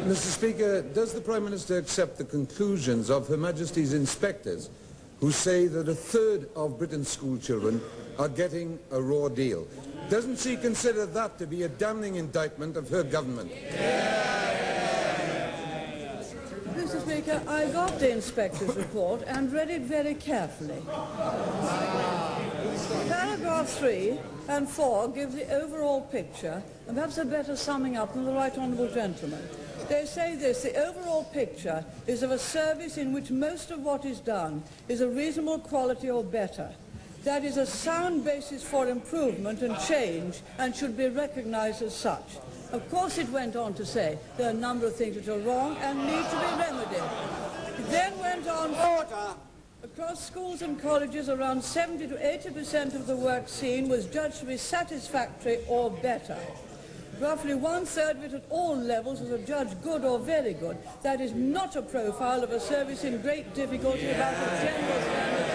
Mr. Speaker, does the Prime Minister accept the conclusions of Her Majesty's inspectors who say that a third of Britain's school children are getting a raw deal? Doesn't she consider that to be a damning indictment of her government? Mr. Speaker, I got the inspector's report and read it very carefully. Paragraph 3 and 4 give the overall picture, and perhaps a better summing up than the Right Honourable Gentleman. They say this: the overall picture is of a service in which most of what is done is a reasonable quality or better. That is a sound basis for improvement and change and should be recognised as such. Of course, it went on to say there are a number of things that are wrong and need to be remedied. It then went on... Order! Across schools and colleges, around 70 to 80% of the work seen was judged to be satisfactory or better. Roughly one-third of it at all levels was adjudged good or very good. That is not a profile of a service in great difficulty about a general standard.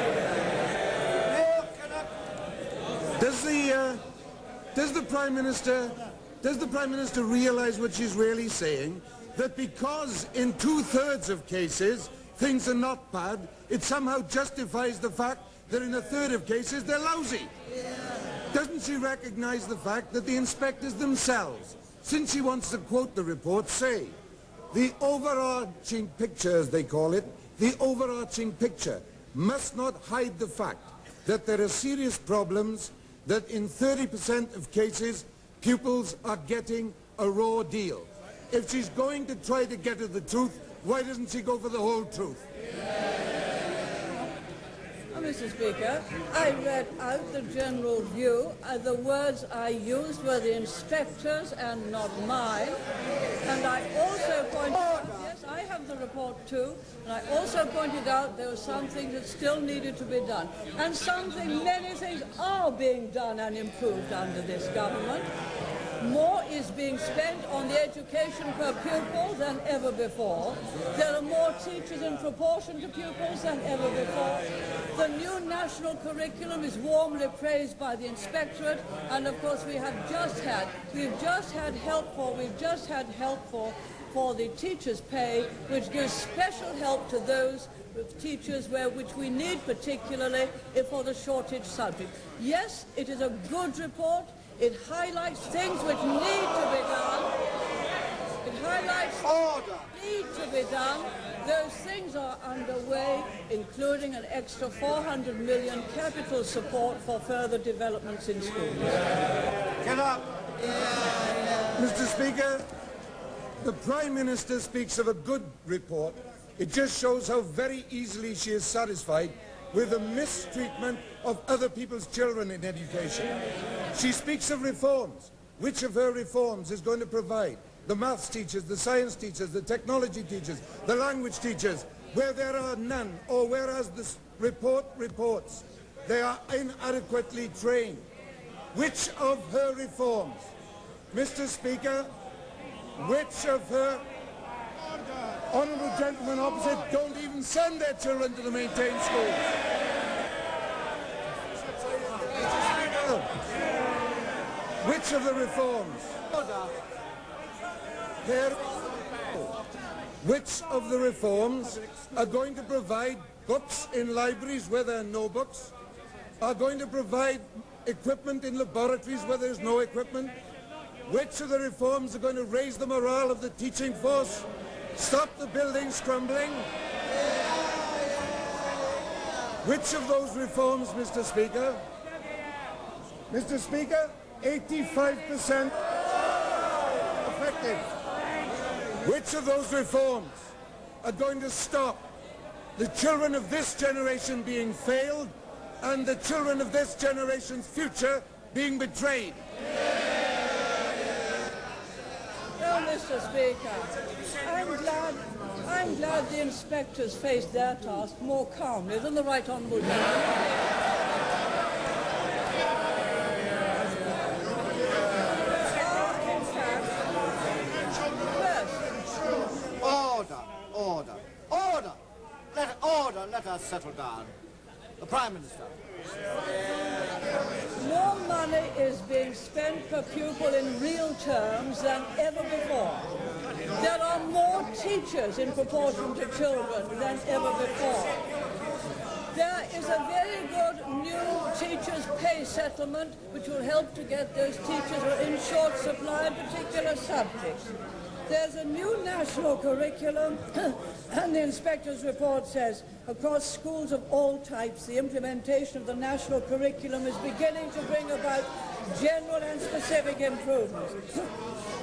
Does the Prime Minister realise what she's really saying? That because in two-thirds of cases things are not bad, it somehow justifies the fact that in a third of cases they're lousy. Doesn't she recognise the fact that the inspectors themselves, since she wants to quote the report, say the overarching picture, as they call it, the overarching picture must not hide the fact that there are serious problems, that in 30% of cases pupils are getting a raw deal. If she's going to try to get at the truth, why doesn't she go for the whole truth? Mr. Speaker, I read out the general view. The words I used were the inspectors and not mine. And I also pointed out, yes, I have the report too, and I also pointed out there were some things that still needed to be done. And many things are being done and improved under this government. More is being spent on the education per pupil than ever before. There are more teachers in proportion to pupils than ever before. The new national curriculum is warmly praised by the inspectorate, and of course we've just had help for the teachers' pay, which gives special help to those teachers which we need particularly for the shortage subject. Yes, it is a good report. It highlights things which need to be done. It highlights Order. Need to be done. Those things are underway, including an extra 400 million capital support for further developments in schools. Kinnock. Mr. Speaker, the Prime Minister speaks of a good report. It just shows how very easily she is satisfied with the mistreatment of other people's children in education. She speaks of reforms. Which of her reforms is going to provide the maths teachers, the science teachers, the technology teachers, the language teachers, where there are none, or whereas this report reports they are inadequately trained? Which of her reforms? Mr. Speaker, which of her honourable gentlemen opposite don't even send their children to the maintained schools? Which of the reforms? Which of the reforms are going to provide books in libraries where there are no books? Are going to provide equipment in laboratories where there is no equipment? Which of the reforms are going to raise the morale of the teaching force? Stop the buildings crumbling? Which of those reforms, Mr. Speaker? Mr. Speaker, 85% effective. Which of those reforms are going to stop the children of this generation being failed and the children of this generation's future being betrayed? Well, Mr. Speaker, I'm glad the inspectors faced their task more calmly than the Right Honourable Gentleman. Order. Let us settle down. The Prime Minister. More money is being spent per pupil in real terms than ever before. There are more teachers in proportion to children than ever before. There is a very good new teachers' pay settlement which will help to get those teachers who are in short supply in particular subjects. There's a new national curriculum, and the inspector's report says across schools of all types the implementation of the national curriculum is beginning to bring about general and specific improvements.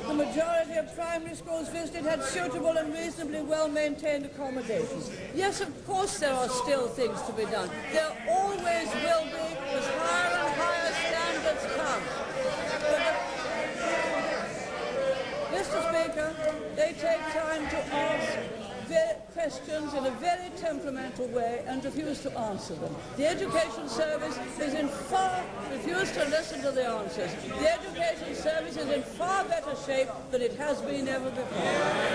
The majority of primary schools visited had suitable and reasonably well-maintained accommodations. Yes, of course there are still things to be done. There always will be as higher and higher standards come. Mr. Speaker, they take time to ask questions in a very temperamental way and refuse to answer them. The Education Service is refused to listen to the answers. The Education Service is in far better shape than it has been ever before.